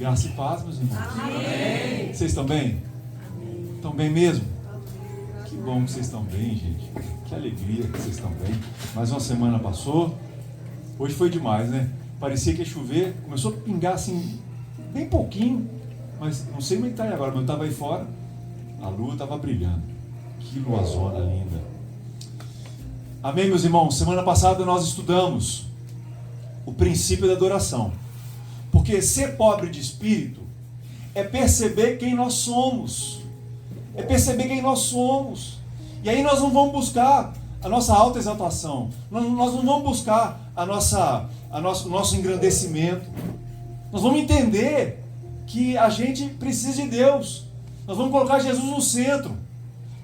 Graça e paz, meus irmãos. Amém. Vocês estão bem? Amém. Estão bem mesmo? Que bom que vocês estão bem, gente. Que alegria que vocês estão bem. Mais uma semana passou. Hoje foi demais, né? Parecia que ia chover. Começou a pingar assim, bem pouquinho. Mas não sei como é que está aí agora, mas eu estava aí fora. A lua estava brilhando. Que luazona linda. Amém, meus irmãos? Semana passada nós estudamos o princípio da adoração. Porque ser pobre de espírito é perceber quem nós somos. É perceber quem nós somos. E aí nós não vamos buscar a nossa autoexaltação. Nós não vamos buscar o nosso engrandecimento. Nós vamos entender que a gente precisa de Deus. Nós vamos colocar Jesus no centro.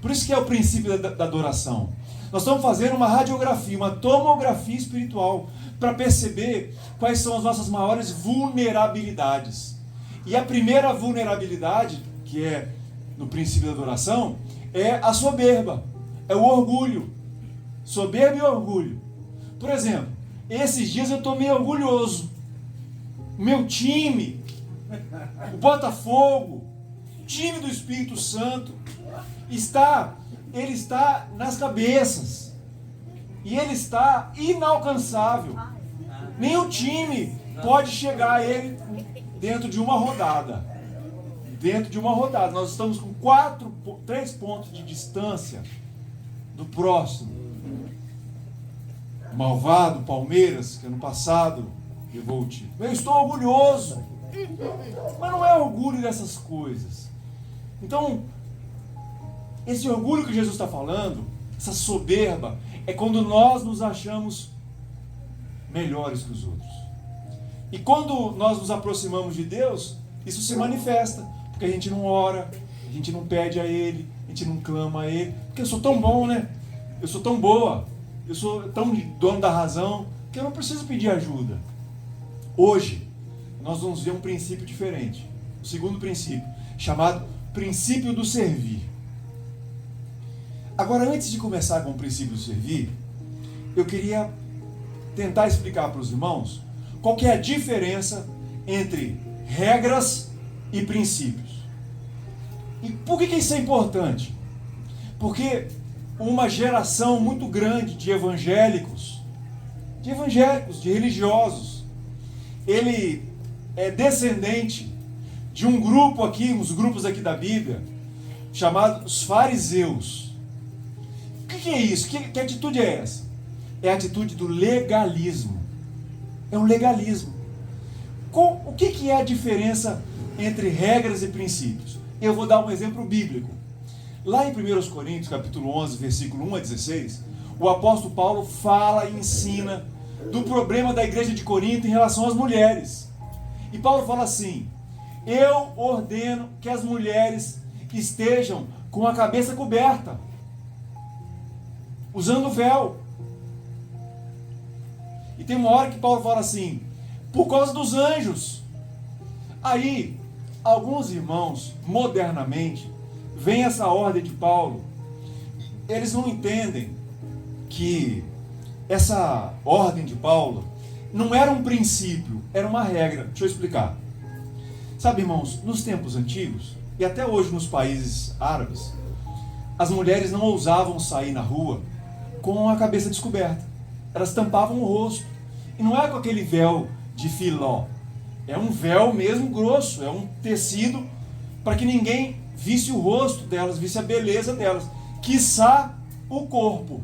Por isso que é o princípio da adoração. Nós estamos fazendo uma radiografia, uma tomografia espiritual, para perceber quais são as nossas maiores vulnerabilidades. E a primeira vulnerabilidade, que é no princípio da adoração, é a soberba, é o orgulho. Soberba e orgulho. Por exemplo, esses dias eu estou meio orgulhoso. O meu time, o Botafogo, o time do Espírito Santo, ele está nas cabeças. E ele está inalcançável. Nenhum time pode chegar a ele dentro de uma rodada. Dentro de uma rodada. Nós estamos com 3 pontos de distância do próximo. O malvado Palmeiras, que ano passado levou o título. Eu estou orgulhoso. Mas não é orgulho dessas coisas. Então, esse orgulho que Jesus está falando, essa soberba, é quando nós nos achamos melhores que os outros. E quando nós nos aproximamos de Deus, isso se manifesta. Porque a gente não ora, a gente não pede a Ele, a gente não clama a Ele. Porque eu sou tão bom, né? Eu sou tão boa, eu sou tão dono da razão, que eu não preciso pedir ajuda. Hoje, nós vamos ver um princípio diferente. O segundo princípio, chamado princípio do servir. Agora, antes de começar com o princípio do servir, eu queria tentar explicar para os irmãos qual que é a diferença entre regras e princípios. E por que isso é importante? Porque uma geração muito grande de evangélicos, de religiosos, ele é descendente de um grupo aqui, uns grupos aqui da Bíblia, chamados fariseus. O que é isso? Que atitude é essa? É a atitude do legalismo. É um legalismo. O que é a diferença entre regras e princípios? Eu vou dar um exemplo bíblico. Lá em 1 Coríntios, capítulo 11, versículo 1 a 16, o apóstolo Paulo fala e ensina do problema da igreja de Corinto em relação às mulheres. E Paulo fala assim: eu ordeno que as mulheres estejam com a cabeça coberta, usando véu. E tem uma hora que Paulo fala assim: por causa dos anjos. Aí, alguns irmãos, modernamente, veem essa ordem de Paulo, eles não entendem que essa ordem de Paulo não era um princípio, era uma regra. Deixa eu explicar. Sabe, irmãos, nos tempos antigos, e até hoje nos países árabes, as mulheres não ousavam sair na rua com a cabeça descoberta. Elas tampavam o rosto. E não é com aquele véu de filó. É um véu mesmo grosso, é um tecido para que ninguém visse o rosto delas, visse a beleza delas. Quiçá o corpo.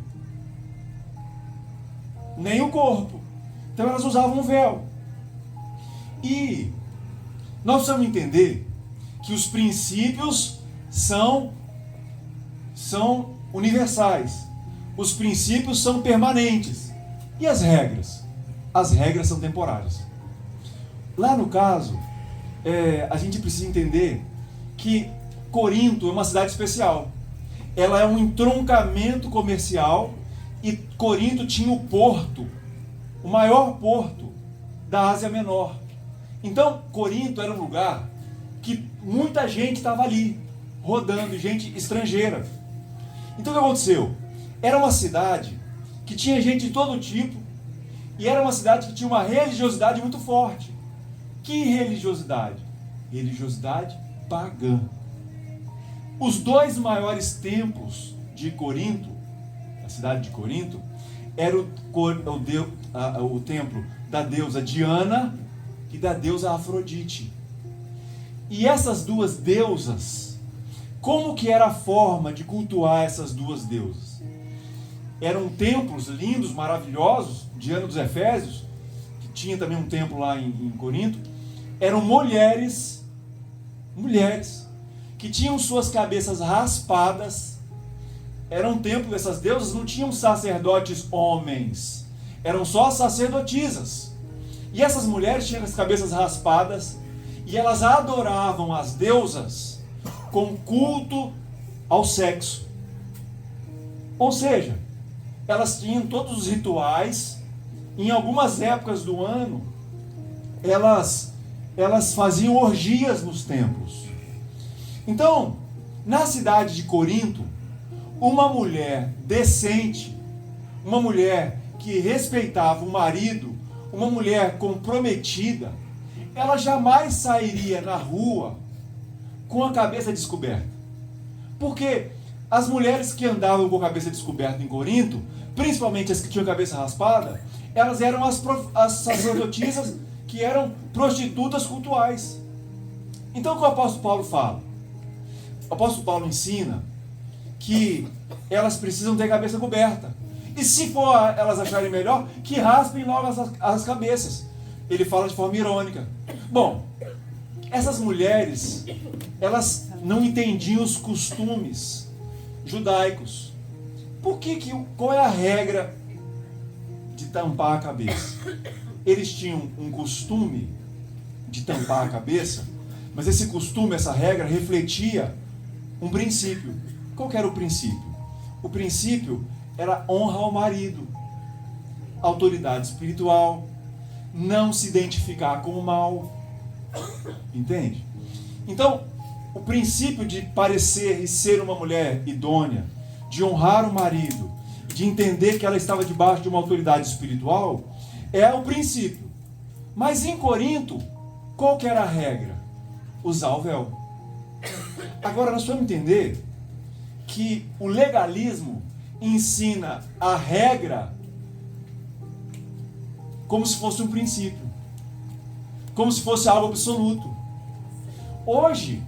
Nem o corpo. Então elas usavam um véu. E nós precisamos entender que os princípios são universais. Os princípios são permanentes. E as regras? As regras são temporárias. Lá no caso, a gente precisa entender que Corinto é uma cidade especial. Ela é um entroncamento comercial e Corinto tinha o porto, o maior porto da Ásia Menor. Então, Corinto era um lugar que muita gente estava ali, rodando, gente estrangeira. Então, o que aconteceu? Era uma cidade que tinha gente de todo tipo e era uma cidade que tinha uma religiosidade muito forte. Que religiosidade? religiosidade pagã. Os dois maiores templos de Corinto, a cidade de Corinto, era o templo da deusa Diana e da deusa Afrodite. E essas duas deusas, como que era a forma de cultuar essas duas deusas? Eram templos lindos, maravilhosos. Diana dos Efésios, que tinha também um templo lá em Corinto, eram mulheres que tinham suas cabeças raspadas. Era um templo dessas deusas, não tinham sacerdotes homens, eram só sacerdotisas. E essas mulheres tinham as cabeças raspadas e elas adoravam as deusas com culto ao sexo. Ou seja, elas tinham todos os rituais. Em algumas épocas do ano, elas faziam orgias nos templos. Então, na cidade de Corinto, uma mulher decente, uma mulher que respeitava o marido, uma mulher comprometida, ela jamais sairia na rua com a cabeça descoberta. Porque as mulheres que andavam com a cabeça descoberta em Corinto, principalmente as que tinham a cabeça raspada, elas eram as sacerdotisas que eram prostitutas cultuais. Então o que o apóstolo Paulo fala? O apóstolo Paulo ensina que elas precisam ter a cabeça coberta. E se for elas acharem melhor, que raspem logo as cabeças. Ele fala de forma irônica. Bom, essas mulheres, elas não entendiam os costumes judaicos. Qual é a regra de tampar a cabeça? Eles tinham um costume de tampar a cabeça, mas esse costume, essa regra, refletia um princípio. Qual que era o princípio? O princípio era honra ao marido, autoridade espiritual, não se identificar com o mal. Entende? Então, o princípio de parecer e ser uma mulher idônea, de honrar o marido, de entender que ela estava debaixo de uma autoridade espiritual, é o princípio. Mas em Corinto, qual que era a regra? Usar o véu. Agora nós vamos entender que o legalismo ensina a regra como se fosse um princípio, como se fosse algo absoluto. Hoje,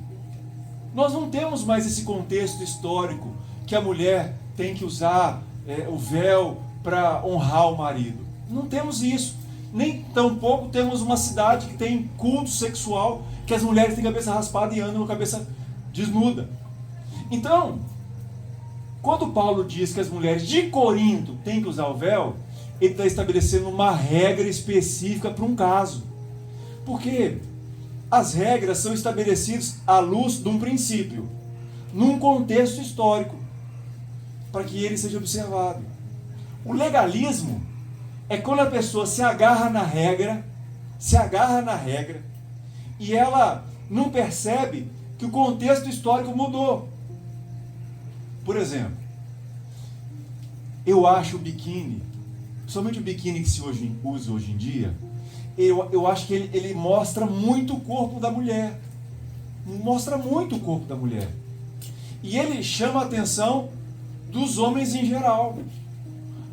nós não temos mais esse contexto histórico que a mulher tem que usar o véu para honrar o marido. Não temos isso. Nem tampouco temos uma cidade que tem culto sexual, que as mulheres têm cabeça raspada e andam com a cabeça desnuda. Então, quando Paulo diz que as mulheres de Corinto têm que usar o véu, ele está estabelecendo uma regra específica para um caso. Porque as regras são estabelecidas à luz de um princípio, num contexto histórico, para que ele seja observado. O legalismo é quando a pessoa se agarra na regra, e ela não percebe que o contexto histórico mudou. Por exemplo, eu acho o biquíni, principalmente o biquíni que se usa hoje em dia, eu acho que ele mostra muito o corpo da mulher. Mostra muito o corpo da mulher. E ele chama a atenção dos homens em geral.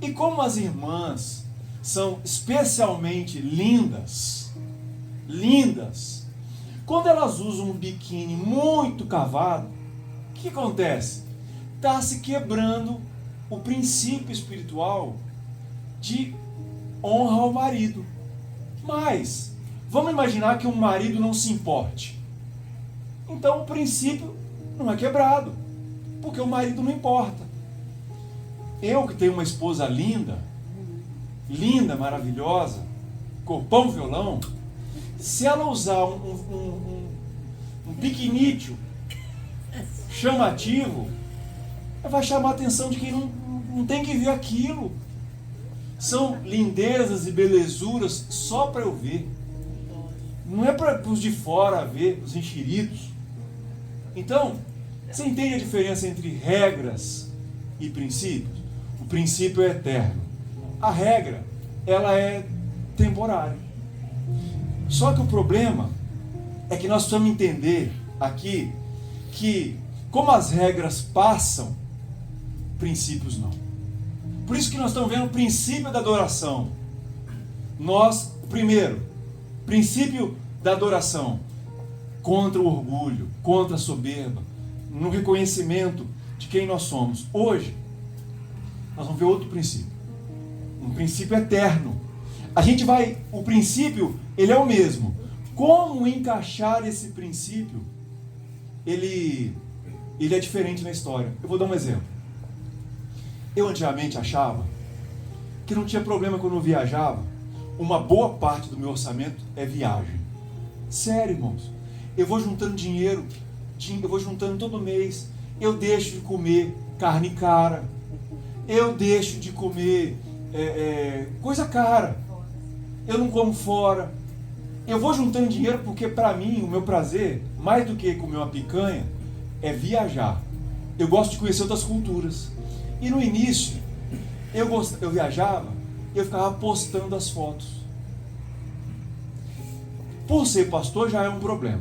E como as irmãs são especialmente lindas, quando elas usam um biquíni muito cavado, o que acontece? Está se quebrando o princípio espiritual de honra ao marido. Mas, vamos imaginar que um marido não se importe. Então o princípio não é quebrado, porque o marido não importa. Eu que tenho uma esposa linda, maravilhosa, corpão violão, se ela usar um biquinício chamativo, vai chamar a atenção de quem não tem que ver aquilo. São lindezas e belezuras só para eu ver. Não é para os de fora ver, os enxeridos. Então, você entende a diferença entre regras e princípios? O princípio é eterno. A regra, ela é temporária. Só que o problema é que nós precisamos entender aqui que, como as regras passam, princípios não. Por isso que nós estamos vendo o princípio da adoração. Primeiro, princípio da adoração, contra o orgulho, contra a soberba, no reconhecimento de quem nós somos. Hoje, nós vamos ver outro princípio. Um princípio eterno. O princípio, ele é o mesmo. Como encaixar esse princípio? Ele é diferente na história. Eu vou dar um exemplo. Eu antigamente achava que não tinha problema quando eu viajava. Uma boa parte do meu orçamento é viagem. Sério, irmãos. Eu vou juntando dinheiro, eu vou juntando todo mês. Eu deixo de comer carne cara. Eu deixo de comer coisa cara. Eu não como fora. Eu vou juntando dinheiro porque, para mim, o meu prazer, mais do que comer uma picanha, é viajar. Eu gosto de conhecer outras culturas. E no início, eu viajava, eu ficava postando as fotos. Por ser pastor já é um problema.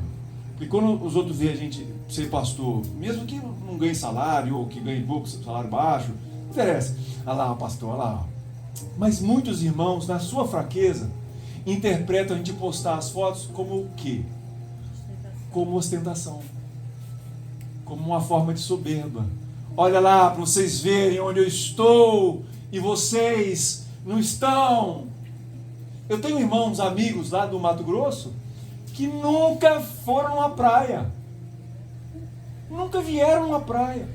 Porque quando os outros veem a gente ser pastor, mesmo que não ganhe salário, ou que ganhe pouco, salário baixo, não interessa. Olha lá, pastor, olha lá. Mas muitos irmãos, na sua fraqueza, interpretam a gente postar as fotos como o quê? Como ostentação. Como uma forma de soberba. Olha lá, para vocês verem onde eu estou e vocês não estão. Eu tenho irmãos, amigos lá do Mato Grosso que nunca foram à praia. Nunca vieram à praia.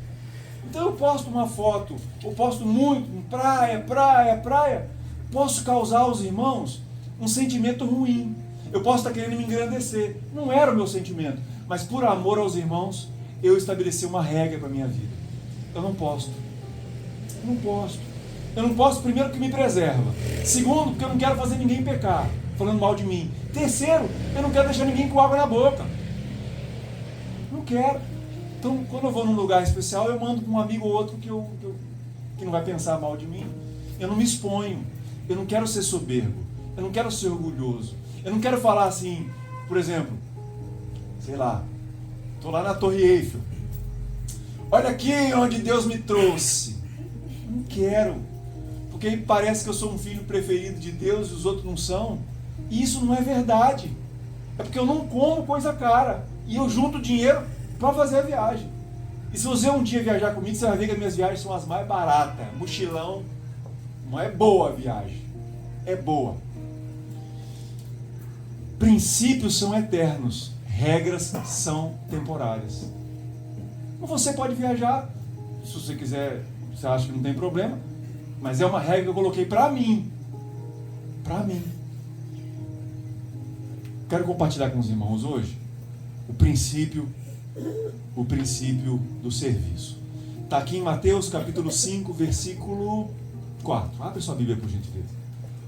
Então eu posto uma foto, eu posto muito, praia, praia, praia. Posso causar aos irmãos um sentimento ruim. Eu posso estar querendo me engrandecer. Não era o meu sentimento. Mas por amor aos irmãos, eu estabeleci uma regra para a minha vida. Eu não posto. Eu não posto. Eu não posto, primeiro, porque me preserva. Segundo, porque eu não quero fazer ninguém pecar, falando mal de mim. Terceiro, eu não quero deixar ninguém com água na boca. Não quero. Então, quando eu vou num lugar especial, eu mando para um amigo ou outro que não vai pensar mal de mim. Eu não me exponho. Eu não quero ser soberbo. Eu não quero ser orgulhoso. Eu não quero falar assim, por exemplo, sei lá, estou lá na Torre Eiffel. Olha aqui onde Deus me trouxe. Não quero. Porque aí parece que eu sou um filho preferido de Deus e os outros não são. E isso não é verdade. É porque eu não como coisa cara. E eu junto dinheiro para fazer a viagem. E se você um dia viajar comigo, você vai ver que as minhas viagens são as mais baratas. Mochilão. Não é boa a viagem. É boa. Princípios são eternos. Regras são temporárias. Você pode viajar, se você quiser, você acha que não tem problema, mas é uma regra que eu coloquei para mim. Para mim. Quero compartilhar com os irmãos hoje o princípio do serviço. Está aqui em Mateus capítulo 5, versículo 4. Abre sua Bíblia, por gentileza.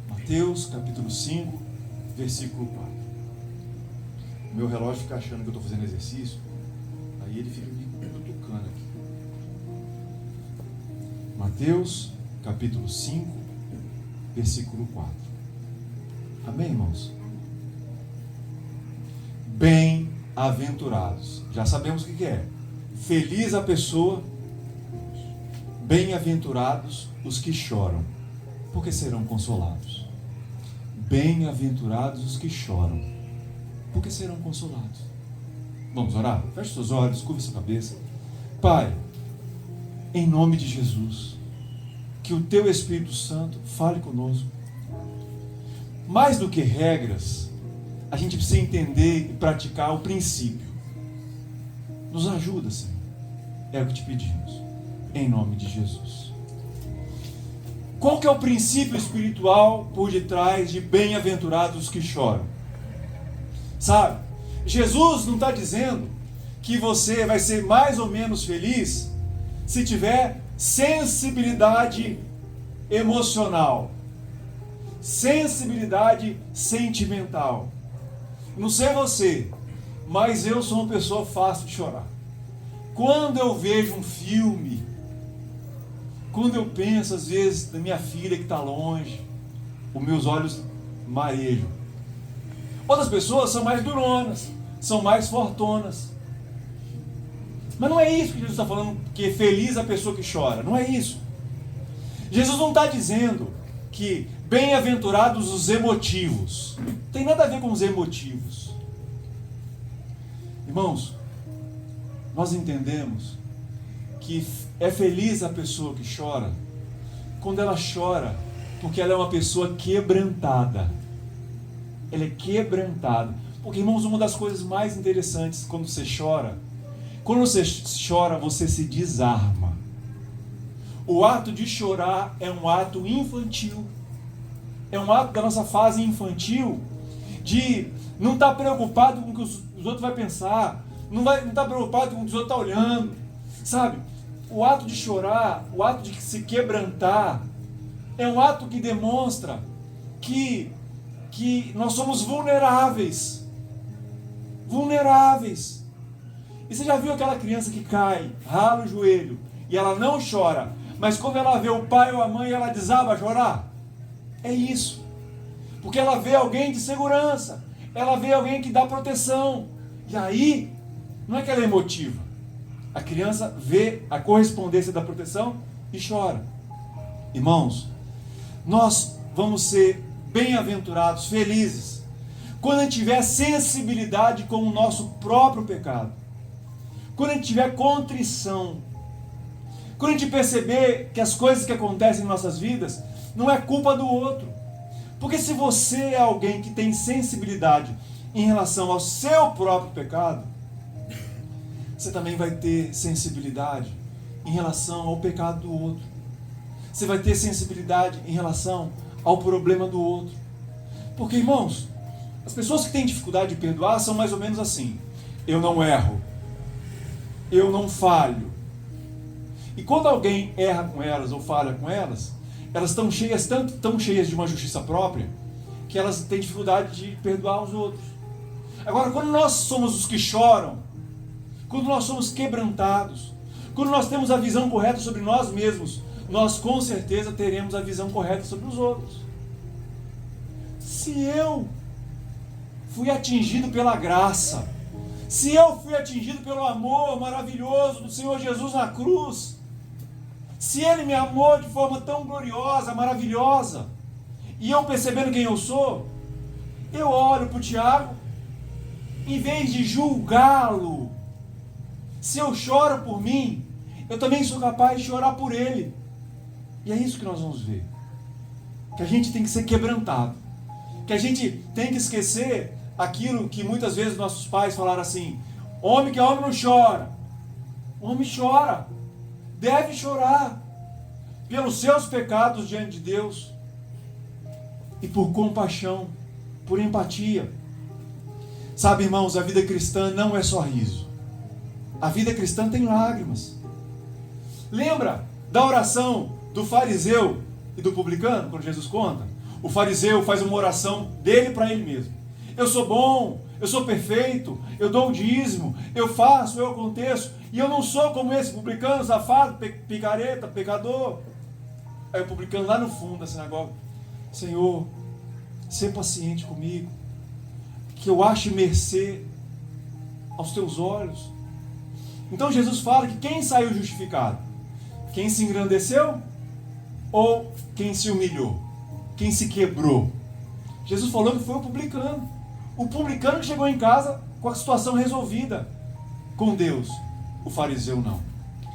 Mateus capítulo 5, versículo 4. O meu relógio fica achando que eu estou fazendo exercício, aí ele fica me cutucando aqui. Mateus capítulo 5, versículo 4. Amém, irmãos? Bem-aventurados. Já sabemos o que é. Feliz a pessoa, bem-aventurados os que choram, porque serão consolados. Bem-aventurados os que choram, porque serão consolados. Vamos orar? Feche seus olhos, curva sua cabeça. Pai, em nome de Jesus, que o Teu Espírito Santo fale conosco. Mais do que regras, a gente precisa entender e praticar o princípio. Nos ajuda, Senhor. É o que te pedimos. Em nome de Jesus. Qual que é o princípio espiritual por detrás de bem-aventurados os que choram? Sabe? Jesus não está dizendo que você vai ser mais ou menos feliz se tiver sensibilidade emocional, sensibilidade sentimental. Não sei você, mas eu sou uma pessoa fácil de chorar. Quando eu vejo um filme, quando eu penso às vezes na minha filha que está longe, os meus olhos marejam. Outras pessoas são mais duronas. são mais fortonas. Mas não é isso que Jesus está falando, que é feliz a pessoa que chora. Não é isso. Jesus não está dizendo que bem-aventurados os emotivos. Não tem nada a ver com os emotivos. Irmãos, nós entendemos que é feliz a pessoa que chora quando ela chora porque ela é uma pessoa quebrantada. Ela é quebrantada. Porque, irmãos, uma das coisas mais interessantes quando você chora, você se desarma. O ato de chorar é um ato infantil. É um ato da nossa fase infantil de não estar preocupado com o que os outros vão pensar, não estar preocupado com o que os outros estão olhando, sabe? O ato de chorar, o ato de se quebrantar, é um ato que demonstra que nós somos vulneráveis. Vulneráveis. E você já viu aquela criança que cai, rala o joelho, e ela não chora, mas quando ela vê o pai ou a mãe, ela desaba a chorar? É isso. Porque ela vê alguém de segurança, ela vê alguém que dá proteção. E aí, não é que ela é emotiva. A criança vê a correspondência da proteção e chora. Irmãos, nós vamos ser bem-aventurados, felizes, quando a gente tiver sensibilidade com o nosso próprio pecado. Quando a gente tiver contrição. Quando a gente perceber que as coisas que acontecem em nossas vidas não é culpa do outro. Porque se você é alguém que tem sensibilidade em relação ao seu próprio pecado, você também vai ter sensibilidade em relação ao pecado do outro. Você vai ter sensibilidade em relação ao problema do outro. Porque, irmãos, as pessoas que têm dificuldade de perdoar são mais ou menos assim: eu não erro, eu não falho. E quando alguém erra com elas ou falha com elas, elas estão cheias, tão cheias de uma justiça própria, que elas têm dificuldade de perdoar os outros. Agora, quando nós somos os que choram, quando nós somos quebrantados, quando nós temos a visão correta sobre nós mesmos, nós com certeza teremos a visão correta sobre os outros. Se eu fui atingido pela graça, se eu fui atingido pelo amor maravilhoso do Senhor Jesus na cruz, se Ele me amou de forma tão gloriosa, maravilhosa, e eu percebendo quem eu sou, eu olho para o Tiago, em vez de julgá-lo, se eu choro por mim, eu também sou capaz de chorar por ele. E é isso que nós vamos ver. Que a gente tem que ser quebrantado. Que a gente tem que esquecer aquilo que muitas vezes nossos pais falaram assim: homem que é homem não chora. Homem chora. Deve chorar. Pelos seus pecados diante de Deus. E por compaixão. Por empatia. Sabe, irmãos, a vida cristã não é só riso. A vida cristã tem lágrimas. Lembra da oração do fariseu e do publicano, quando Jesus conta? O fariseu faz uma oração dele para ele mesmo. Eu sou bom, eu sou perfeito, eu dou o dízimo, eu faço, eu aconteço, e eu não sou como esse publicano, safado, picareta, pecador. Aí o publicano lá no fundo da sinagoga: Senhor, sê paciente comigo, que eu ache mercê aos teus olhos. Então Jesus fala que quem saiu justificado? Quem se engrandeceu ou quem se humilhou? Quem se quebrou? Jesus falou que foi o publicano. O publicano que chegou em casa com a situação resolvida com Deus. O fariseu não.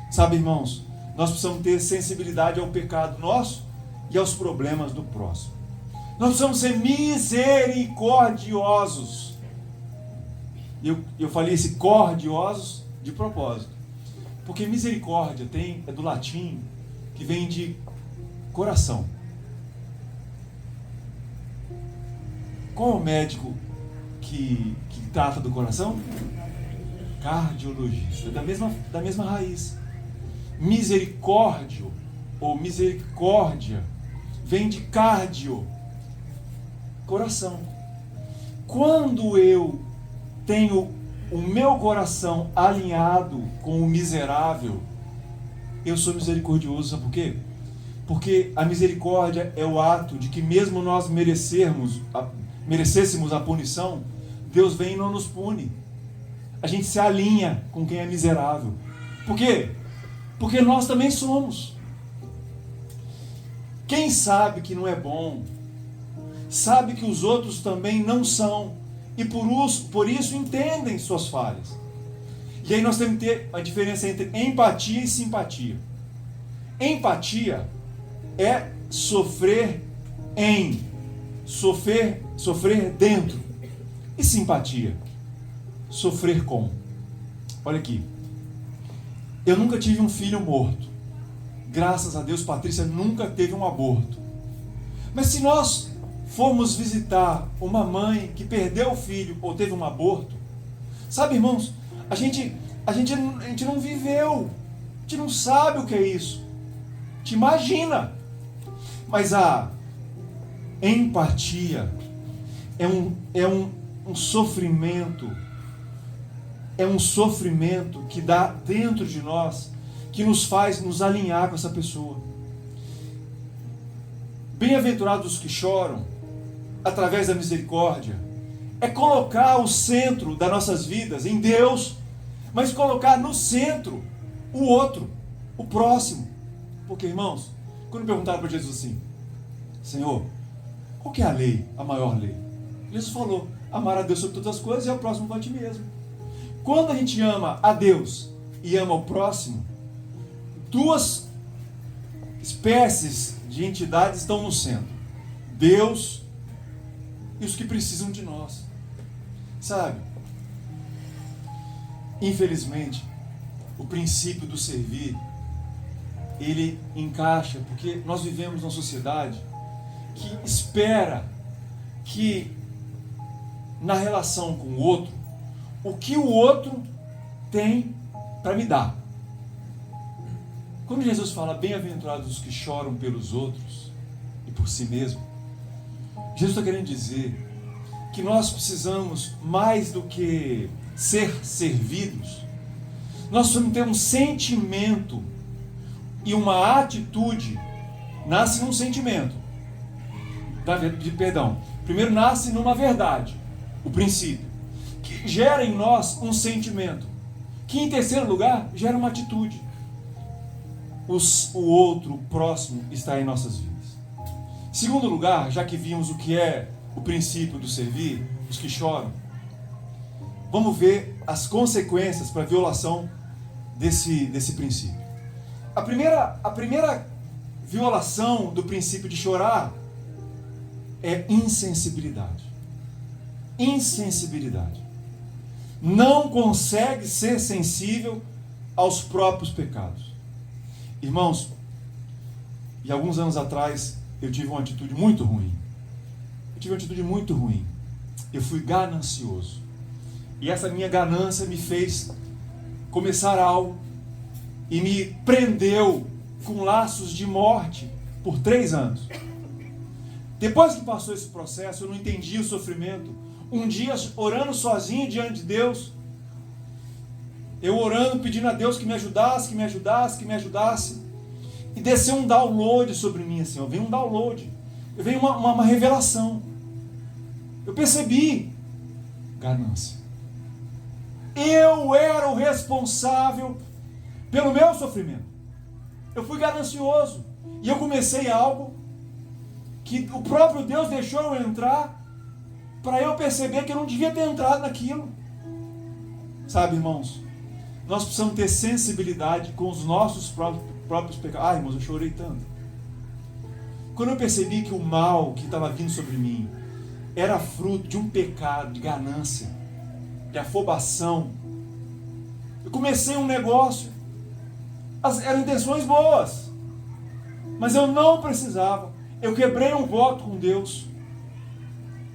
Sabe, irmãos, nós precisamos ter sensibilidade ao pecado nosso e aos problemas do próximo. Nós precisamos ser misericordiosos. Eu falei esse cordiosos de propósito, porque misericórdia é do latim, que vem de coração. Qual é o médico que trata do coração? Cardiologista, da mesma raiz. Misericórdio ou misericórdia vem de cardio, coração. Quando eu tenho o meu coração alinhado com o miserável, eu sou misericordioso. Sabe por quê? Porque a misericórdia é o ato de que mesmo nós merecêssemos a punição, Deus vem e não nos pune. a gente se alinha com quem é miserável. Por quê? Porque nós também somos. Quem sabe que não é bom, sabe que os outros também não são, e por isso entendem suas falhas. E aí nós temos que ter a diferença entre empatia e simpatia. Empatia é sofrer dentro. E simpatia, sofrer com. Olha aqui. Eu nunca tive um filho morto. Graças a Deus, Patrícia nunca teve um aborto. Mas se nós formos visitar uma mãe que perdeu o filho ou teve um aborto, sabe, irmãos, a gente não viveu, a gente não sabe o que é isso. Te imagina. Mas a empatia é um sofrimento, que dá dentro de nós, que nos faz nos alinhar com essa pessoa. Bem-aventurados os que choram, através da misericórdia, é colocar o centro das nossas vidas em Deus, mas colocar no centro o outro, o próximo. Porque, irmãos, quando perguntaram para Jesus assim: Senhor, qual que é a lei, a maior lei? Jesus falou: amar a Deus sobre todas as coisas e ao próximo como a ti mesmo. Quando a gente ama a Deus e ama o próximo, duas espécies de entidades estão no centro: Deus e os que precisam de nós. Sabe? Infelizmente, o princípio do servir, ele encaixa, porque nós vivemos numa sociedade que espera que na relação com o outro, o que o outro tem para me dar. Quando Jesus fala bem-aventurados os que choram pelos outros e por si mesmo, Jesus está querendo dizer que nós precisamos, mais do que ser servidos, nós precisamos ter um sentimento e uma atitude. Nasce num sentimento, primeiro nasce numa verdade, o princípio, que gera em nós um sentimento, que em terceiro lugar gera uma atitude. O outro, o próximo, está em nossas vidas. Em segundo lugar, já que vimos o que é o princípio do servir, os que choram, vamos ver as consequências para a violação desse princípio. A primeira violação do princípio de chorar é insensibilidade. Insensibilidade. Não consegue ser sensível aos próprios pecados. Irmãos, e alguns anos atrás eu tive uma atitude muito ruim. Eu fui ganancioso. E essa minha ganância me fez começar algo e me prendeu com laços de morte por 3 anos. Depois que passou esse processo, eu não entendi o sofrimento. Um dia, orando sozinho diante de Deus, eu orando, pedindo a Deus que me ajudasse, e desceu um download sobre mim, assim, veio um download, veio uma revelação. Eu percebi ganância. Eu era o responsável pelo meu sofrimento. Eu fui ganancioso. E eu comecei algo que o próprio Deus deixou eu entrar, para eu perceber que eu não devia ter entrado naquilo. Sabe, irmãos, nós precisamos ter sensibilidade com os nossos próprios pecados. Ah, irmãos, eu chorei tanto. Quando eu percebi que o mal que estava vindo sobre mim era fruto de um pecado, de ganância, de afobação, eu comecei um negócio. Eram intenções boas, mas eu não precisava. Eu quebrei um voto com Deus.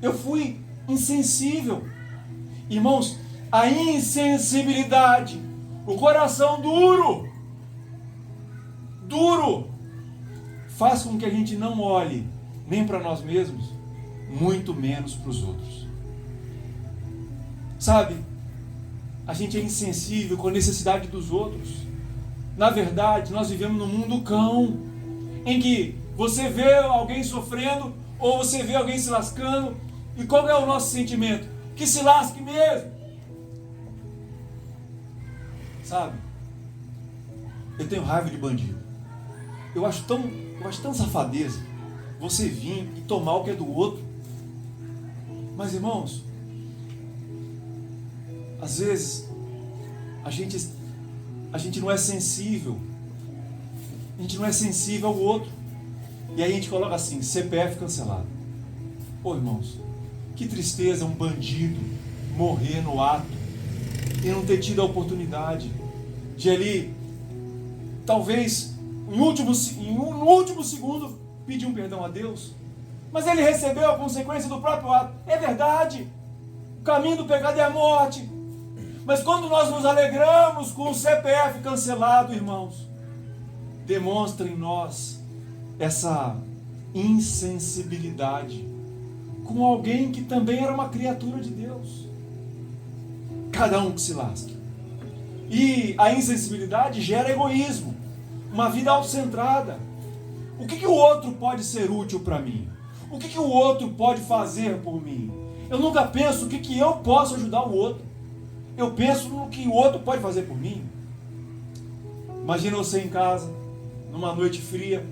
Eu fui insensível. Irmãos, a insensibilidade, o coração duro, faz com que a gente não olhe nem para nós mesmos, muito menos para os outros. Sabe, a gente é insensível com a necessidade dos outros. Na verdade, nós vivemos num mundo cão, em que você vê alguém sofrendo, ou você vê alguém se lascando, e qual é o nosso sentimento? Que se lasque mesmo. Sabe? Eu tenho raiva de bandido. Eu acho tão safadeza você vir e tomar o que é do outro. Mas, irmãos, às vezes a gente não é sensível. A gente não é sensível ao outro. E aí a gente coloca assim, CPF cancelado. Pô, irmãos, que tristeza um bandido morrer no ato e não ter tido a oportunidade de ali, talvez, no último segundo, pedir um perdão a Deus. Mas ele recebeu a consequência do próprio ato. É verdade. O caminho do pecado é a morte. Mas quando nós nos alegramos com o CPF cancelado, irmãos, demonstra em nós essa insensibilidade com alguém que também era uma criatura de Deus. Cada um que se lasque. E a insensibilidade gera egoísmo, uma vida autocentrada. O que o outro pode ser útil para mim? O que o outro pode fazer por mim? Eu nunca penso o que eu posso ajudar o outro. Eu penso no que o outro pode fazer por mim. Imagina você em casa, numa noite fria,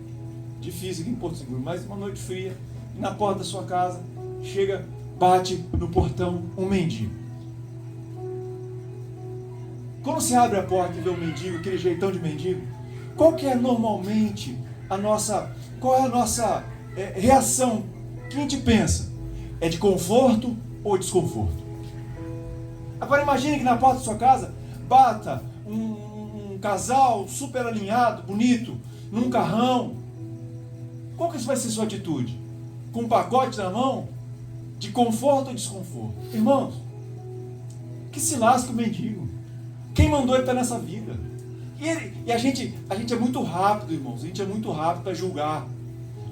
difícil aqui em Porto Seguro, mas uma noite fria, e na porta da sua casa, chega, bate no portão um mendigo. Quando você abre a porta e vê um mendigo, aquele jeitão de mendigo, qual que é normalmente a nossa reação? Que a gente pensa? É de conforto ou desconforto? Agora imagine que na porta da sua casa bata um casal super alinhado, bonito, num carrão. Qual que vai ser sua atitude? Com um pacote na mão? De conforto ou desconforto? Irmãos, que se lasque o mendigo. Quem mandou ele estar nessa vida? E a gente é muito rápido, irmãos. A gente é muito rápido para julgar.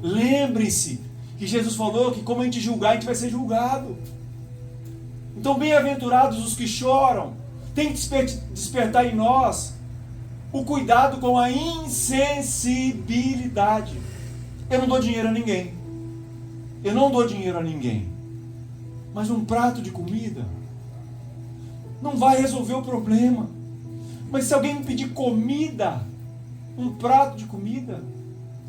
Lembre-se que Jesus falou que como a gente julgar, a gente vai ser julgado. Então, bem-aventurados os que choram. Tem que despertar em nós o cuidado com a insensibilidade. Eu não dou dinheiro a ninguém. Eu não dou dinheiro a ninguém. Mas um prato de comida não vai resolver o problema. Mas se alguém me pedir comida, um prato de comida,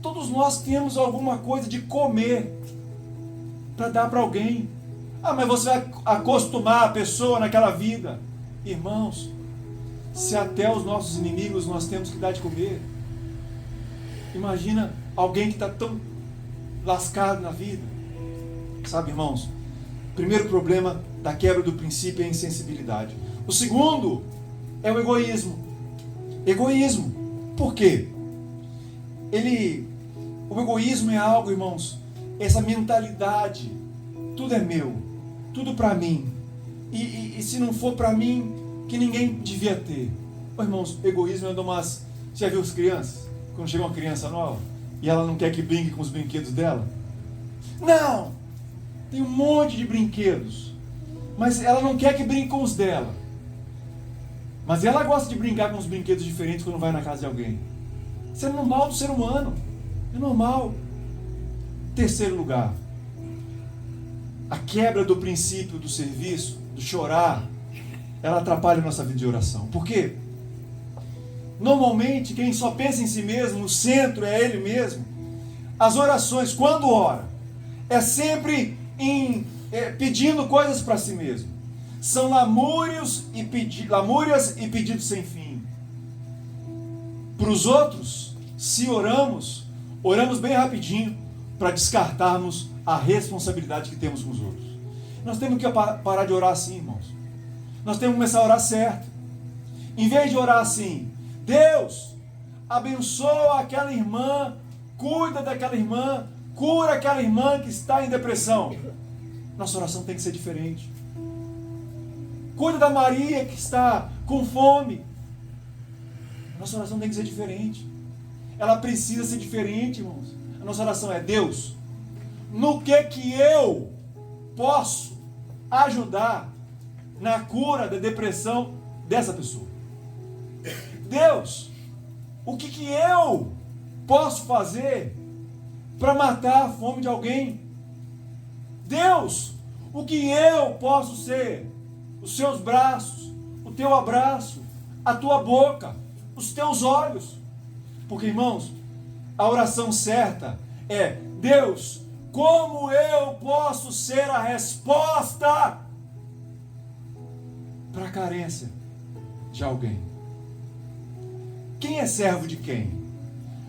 todos nós temos alguma coisa de comer para dar para alguém. Ah, mas você vai acostumar a pessoa naquela vida. Irmãos, se até os nossos inimigos nós temos que dar de comer, imagina alguém que está tão lascado na vida. Sabe, irmãos, o primeiro problema da quebra do princípio é a insensibilidade. O segundo é o egoísmo. Egoísmo. Por quê? O egoísmo é algo, irmãos, essa mentalidade, tudo é meu, tudo para mim. E se não for para mim, que ninguém devia ter. Oh, irmãos, egoísmo é uma das... Já viu as crianças? Quando chega uma criança nova e ela não quer que brinque com os brinquedos dela? Não! Tem um monte de brinquedos, mas ela não quer que brinque com os dela. Mas ela gosta de brincar com os brinquedos diferentes quando vai na casa de alguém. Isso é normal do ser humano. É normal. Terceiro lugar, a quebra do princípio do serviço, do chorar, ela atrapalha a nossa vida de oração. Por quê? Normalmente, quem só pensa em si mesmo, o centro é ele mesmo. As orações, quando ora, é sempre pedindo coisas para si mesmo. São lamúrias e pedidos sem fim. Para os outros, se oramos bem rapidinho para descartarmos a responsabilidade que temos com os outros. Nós temos que parar de orar assim, irmãos. Nós temos que começar a orar certo. Em vez de orar assim, Deus, abençoa aquela irmã, cuida daquela irmã, cura aquela irmã que está em depressão. Nossa oração tem que ser diferente. Cuida da Maria que está com fome. Nossa oração tem que ser diferente. Ela precisa ser diferente, irmãos. A nossa oração é: Deus, no que eu posso ajudar na cura da depressão dessa pessoa? Deus, o que eu posso fazer para matar a fome de alguém? Deus, o que eu posso ser? Os seus braços, o teu abraço, a tua boca, os teus olhos. Porque, irmãos, a oração certa é: Deus, como eu posso ser a resposta para a carência de alguém? Quem é servo de quem?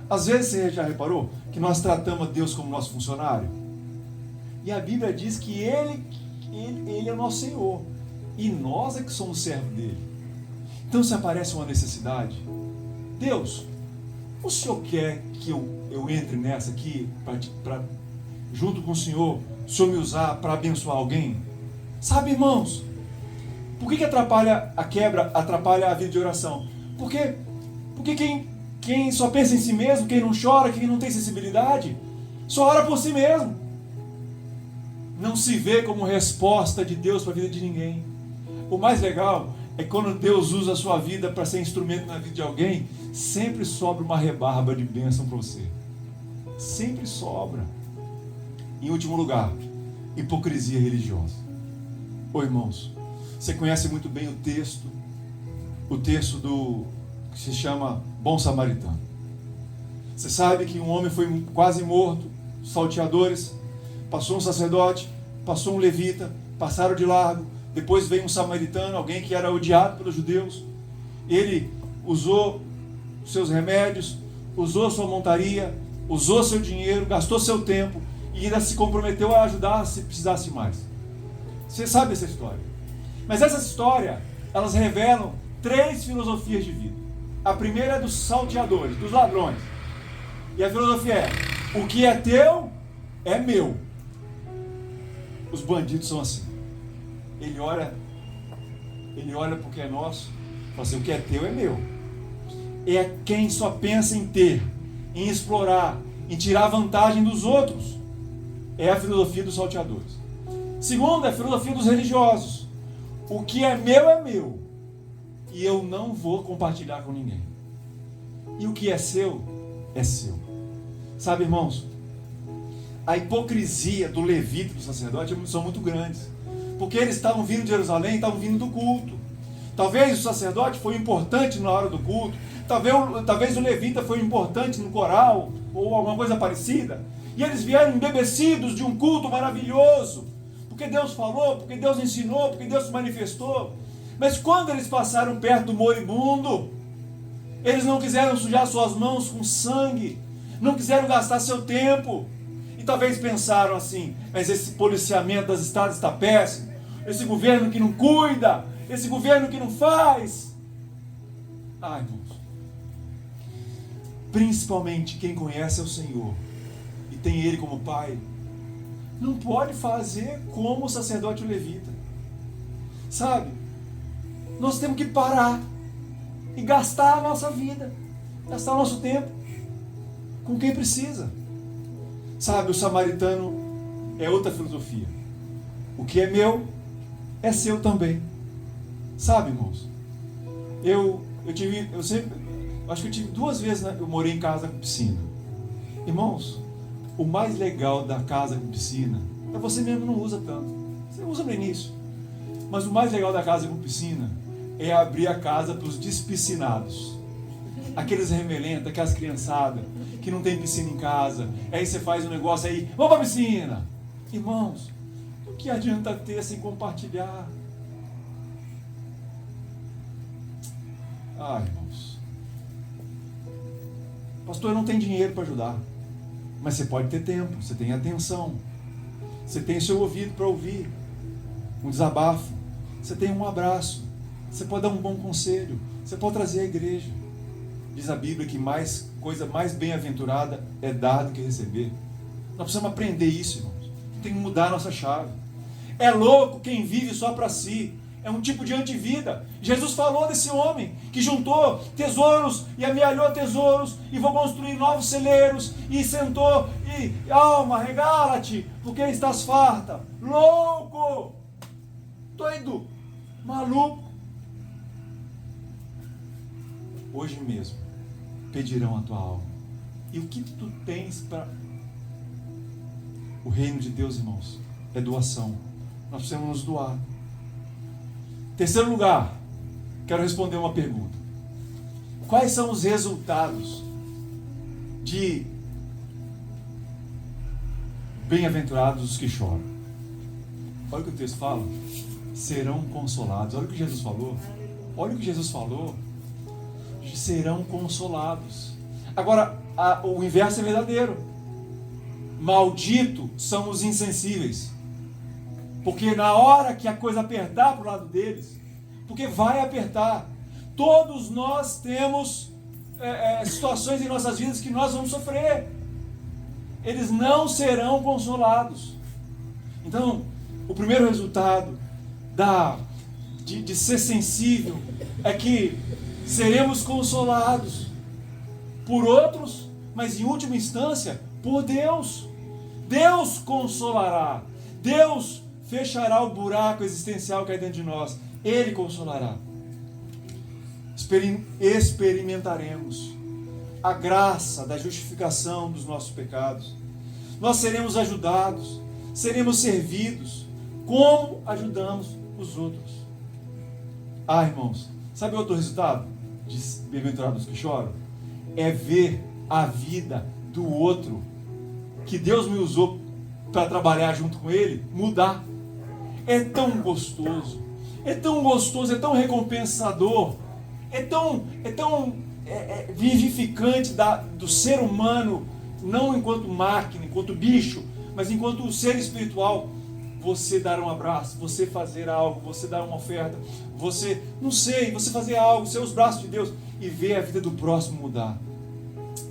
Às vezes você já reparou que nós tratamos a Deus como nosso funcionário? E a Bíblia diz que Ele é o nosso Senhor. E nós é que somos servos dele. Então, se aparece uma necessidade, Deus, o Senhor quer que eu entre nessa aqui, junto com o Senhor me usar para abençoar alguém? Sabe, irmãos, por que atrapalha a quebra, atrapalha a vida de oração? Porque quem só pensa em si mesmo, quem não chora, quem não tem sensibilidade, só ora por si mesmo. Não se vê como resposta de Deus para a vida de ninguém. O mais legal é quando Deus usa a sua vida para ser instrumento na vida de alguém, sempre sobra uma rebarba de bênção para você. Sempre sobra. Em último lugar, hipocrisia religiosa. Ô irmãos, você conhece muito bem o texto que se chama Bom Samaritano. Você sabe que um homem foi quase morto, salteadores, passou um sacerdote, passou um levita, passaram de largo, depois veio um samaritano, alguém que era odiado pelos judeus. Ele usou seus remédios, usou sua montaria, usou seu dinheiro, gastou seu tempo e ainda se comprometeu a ajudar se precisasse mais. Você sabe essa história. Mas essa história, elas revelam 3 filosofias de vida. A primeira é dos salteadores, dos ladrões. E a filosofia é: o que é teu é meu. Os bandidos são assim. Ele olha porque é nosso, fala assim: o que é teu é meu. É quem só pensa em ter, em explorar, em tirar vantagem dos outros. É a filosofia dos salteadores. Segunda é a filosofia dos religiosos. O que é meu e eu não vou compartilhar com ninguém. E o que é seu é seu. Sabe, irmãos, a hipocrisia do levita e do sacerdote são muito grandes, porque eles estavam vindo de Jerusalém, estavam vindo do culto. Talvez o sacerdote foi importante na hora do culto, talvez o levita foi importante no coral, ou alguma coisa parecida, e eles vieram embebecidos de um culto maravilhoso, porque Deus falou, porque Deus ensinou, porque Deus se manifestou. Mas quando eles passaram perto do moribundo, eles não quiseram sujar suas mãos com sangue, não quiseram gastar seu tempo, e talvez pensaram assim: mas esse policiamento das estradas está péssimo, esse governo que não cuida, esse governo que não faz. Ai, irmãos, principalmente quem conhece o Senhor e tem Ele como Pai, não pode fazer como o sacerdote e o levita. Sabe, nós temos que parar e gastar a nossa vida, gastar o nosso tempo com quem precisa. Sabe, o samaritano é outra filosofia. O que é meu é seu também. Sabe, irmãos, acho que eu tive 2 vezes, né? Eu morei em casa com piscina. Irmãos, o mais legal da casa com piscina é você mesmo não usa tanto. Você usa no início. Mas o mais legal da casa com piscina é abrir a casa para os despiscinados. Aqueles remelentos, aquelas criançadas que não tem piscina em casa. Aí você faz um negócio aí: vamos para a piscina. Irmãos, o que adianta ter sem compartilhar? Ah, irmãos, pastor, eu não tenho dinheiro para ajudar. Mas você pode ter tempo, você tem atenção, você tem seu ouvido para ouvir um desabafo, você tem um abraço, você pode dar um bom conselho, você pode trazer à igreja. Diz a Bíblia que coisa mais bem-aventurada é dar do que receber. Nós precisamos aprender isso, irmãos. Tem que mudar a nossa chave. É louco quem vive só para si. É um tipo de antivida. Jesus falou desse homem que juntou tesouros e amealhou tesouros e vou construir novos celeiros, e sentou e: alma, regala-te, porque estás farta. Louco, doido, maluco. Hoje mesmo pedirão a tua alma. E o que tu tens para o reino de Deus, irmãos? É doação. Nós precisamos nos doar. Terceiro lugar, quero responder uma pergunta. Quais são os resultados de bem-aventurados os que choram? Olha o que o texto fala. Serão consolados. Olha o que Jesus falou. Olha o que Jesus falou. Serão consolados. Agora, o inverso é verdadeiro. Maldito são os insensíveis. Porque na hora que a coisa apertar para o lado deles, porque vai apertar, todos nós temos situações em nossas vidas que nós vamos sofrer. Eles não serão consolados. Então, o primeiro resultado de ser sensível é que seremos consolados por outros, mas em última instância, por Deus. Deus consolará. Deus fechará o buraco existencial que há dentro de nós. Ele consolará. Experimentaremos a graça da justificação dos nossos pecados. Nós seremos ajudados, seremos servidos, como ajudamos os outros. Irmãos, sabe outro resultado de bem-aventurados que choram? É ver a vida do outro, que Deus me usou para trabalhar junto com Ele, mudar. É tão gostoso, é tão recompensador, é tão vivificante do ser humano, não enquanto máquina, enquanto bicho, mas enquanto ser espiritual. Você dar um abraço, você fazer algo, você dar uma oferta, você fazer algo, ser os braços de Deus e ver a vida do próximo mudar.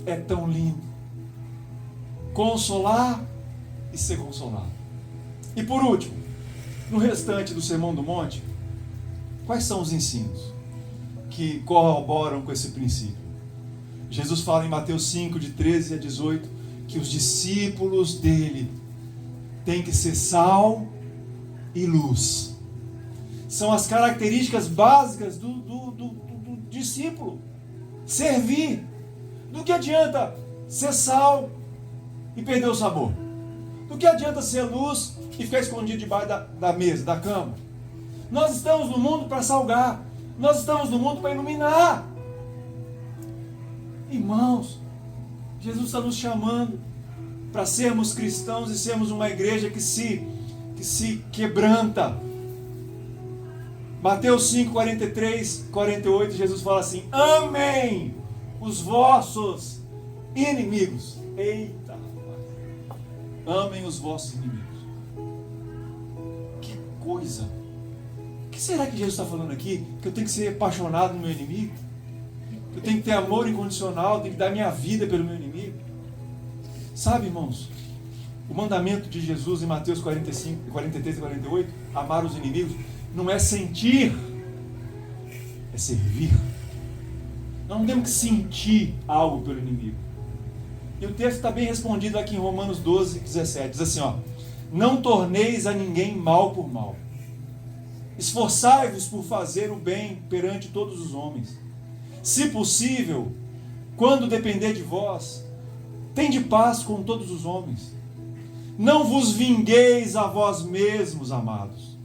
É tão lindo. Consolar e ser consolado. E por último, no restante do Sermão do Monte, quais são os ensinos que corroboram com esse princípio? Jesus fala em Mateus 5, de 13 a 18, que os discípulos dele têm que ser sal e luz. São as características básicas do discípulo. Servir. Do que adianta ser sal e perder o sabor? Do que adianta ser luz e ficar escondido debaixo da mesa, da cama? Nós estamos no mundo para salgar. Nós estamos no mundo para iluminar. Irmãos, Jesus está nos chamando para sermos cristãos e sermos uma igreja que se quebranta. Mateus 5, 43, 48, Jesus fala assim: amem os vossos inimigos. Eita, amem os vossos inimigos. Que coisa! O que será que Jesus está falando aqui? Que eu tenho que ser apaixonado no meu inimigo? Eu tenho que ter amor incondicional, tenho que dar minha vida pelo meu inimigo? Sabe, irmãos, o mandamento de Jesus em Mateus 45, 43 e 48, amar os inimigos, não é sentir, é servir. Nós não temos que sentir algo pelo inimigo. E o texto está bem respondido aqui em Romanos 12, 17. Diz assim, não torneis a ninguém mal por mal. Esforçai-vos por fazer o bem perante todos os homens. Se possível, quando depender de vós, tende paz com todos os homens. Não vos vingueis a vós mesmos, amados,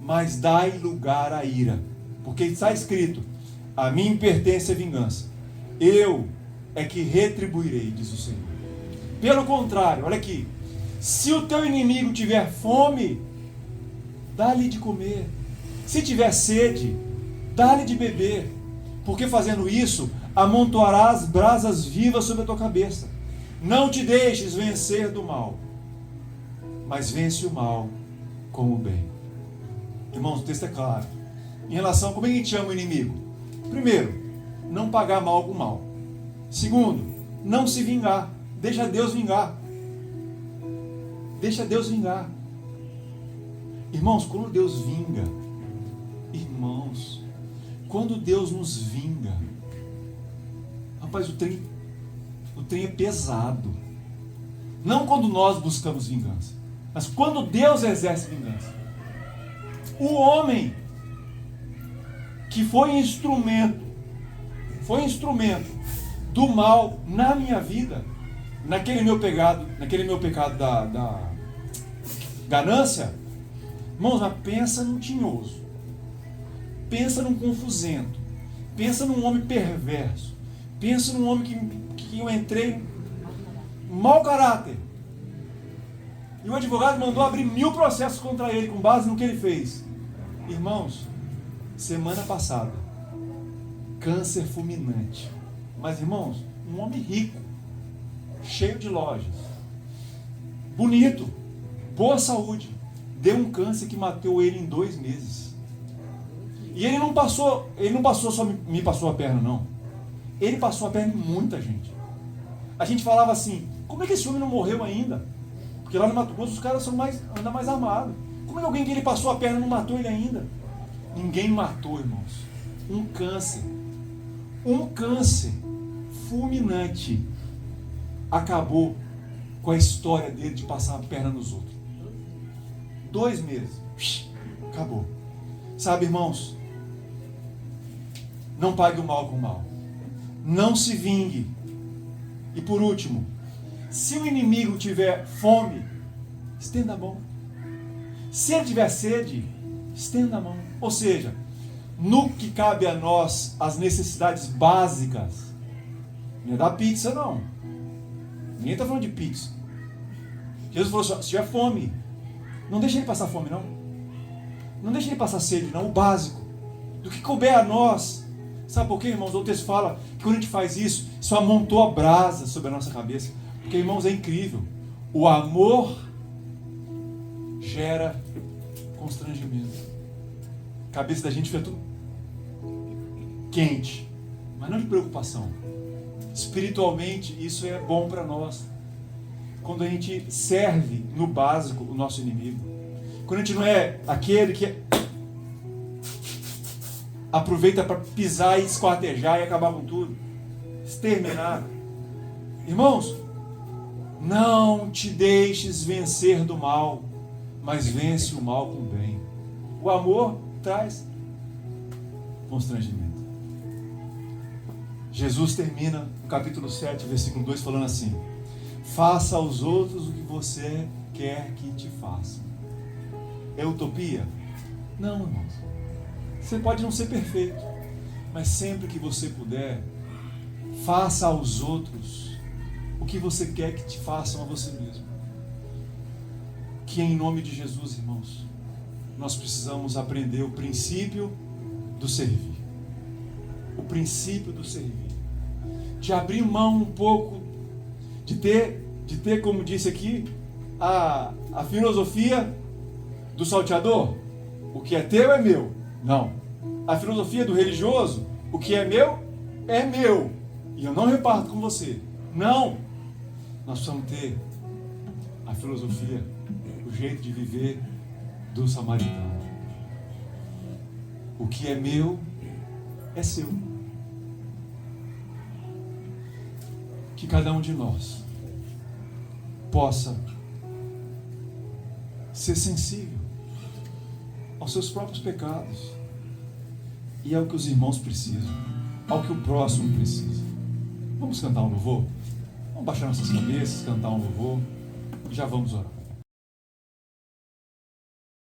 mas dai lugar à ira. Porque está escrito: a mim pertence a vingança. Eu é que retribuirei, diz o Senhor. Pelo contrário, olha aqui. Se o teu inimigo tiver fome, dá-lhe de comer. Se tiver sede, dá-lhe de beber. Porque fazendo isso, amontoarás brasas vivas sobre a tua cabeça. Não te deixes vencer do mal, mas vence o mal com o bem. Irmãos, o texto é claro. Em relação a como a gente ama o inimigo. Primeiro, não pagar mal com mal. Segundo, não se vingar. Deixa Deus vingar. Deixa Deus vingar. Irmãos, quando Deus vinga, quando Deus nos vinga, rapaz, o trem é pesado. Não quando nós buscamos vingança, mas quando Deus exerce vingança. O homem que foi instrumento do mal na minha vida, naquele meu pecado da ganância, irmãos, mas pensa num tinhoso, pensa num confusento, Pensa num homem perverso. Pensa num homem que eu entrei mau caráter. E o advogado mandou abrir 1000 processos contra ele com base no que ele fez. Irmãos, semana passada, câncer fulminante. Mas, irmãos, um homem rico, cheio de lojas, bonito, boa saúde, deu um câncer que matou ele em 2 meses. E ele não passou só me passou a perna, não. Ele passou a perna em muita gente. A gente falava assim, como é que esse homem não morreu ainda? Porque lá no Mato Grosso os caras andam mais armados. Como é que alguém que ele passou a perna não matou ele ainda? Ninguém matou, irmãos. Um câncer fulminante acabou com a história dele de passar a perna nos outros. 2 meses. Acabou. Sabe, irmãos? Não pague o mal com o mal. Não se vingue. E por último, se o inimigo tiver fome, estenda a mão. Se ele tiver sede, estenda a mão. Ou seja, no que cabe a nós, as necessidades básicas, não é da pizza, não. Ninguém está falando de pizza. Jesus falou assim, se tiver fome, não deixe ele passar fome, não. Não deixe ele passar sede, não. O básico. Do que couber a nós. Sabe por quê, irmãos? O texto fala que quando a gente faz isso, isso amontoa brasa sobre a nossa cabeça. Porque, irmãos, é incrível. O amor gera constrangimento. A cabeça da gente fica tudo quente, mas não de preocupação. Espiritualmente, isso é bom para nós. Quando a gente serve no básico o nosso inimigo. Quando a gente não é aquele que aproveita para pisar e esquartejar e acabar com tudo. Exterminar. Irmãos, não te deixes vencer do mal, mas vence o mal com o bem. O amor traz constrangimento. Jesus termina no capítulo 7, versículo 2, falando assim: faça aos outros o que você quer que te façam. É utopia? Não, irmãos. Você pode não ser perfeito, mas sempre que você puder, faça aos outros o que você quer que te façam a você mesmo. Que em nome de Jesus, irmãos, nós precisamos aprender o princípio do servir. O princípio do servir. De abrir mão um pouco, de ter, como disse aqui, a filosofia do salteador. O que é teu é meu. Não. A filosofia do religioso, o que é meu, e eu não reparto com você. Não. Nós precisamos ter a filosofia, o jeito de viver do samaritano. O que é meu, é seu. Que cada um de nós possa ser sensível aos seus próprios pecados e ao que os irmãos precisam, ao que o próximo precisa. Vamos cantar um louvor? Vamos baixar nossas cabeças, cantar um louvor e já vamos orar.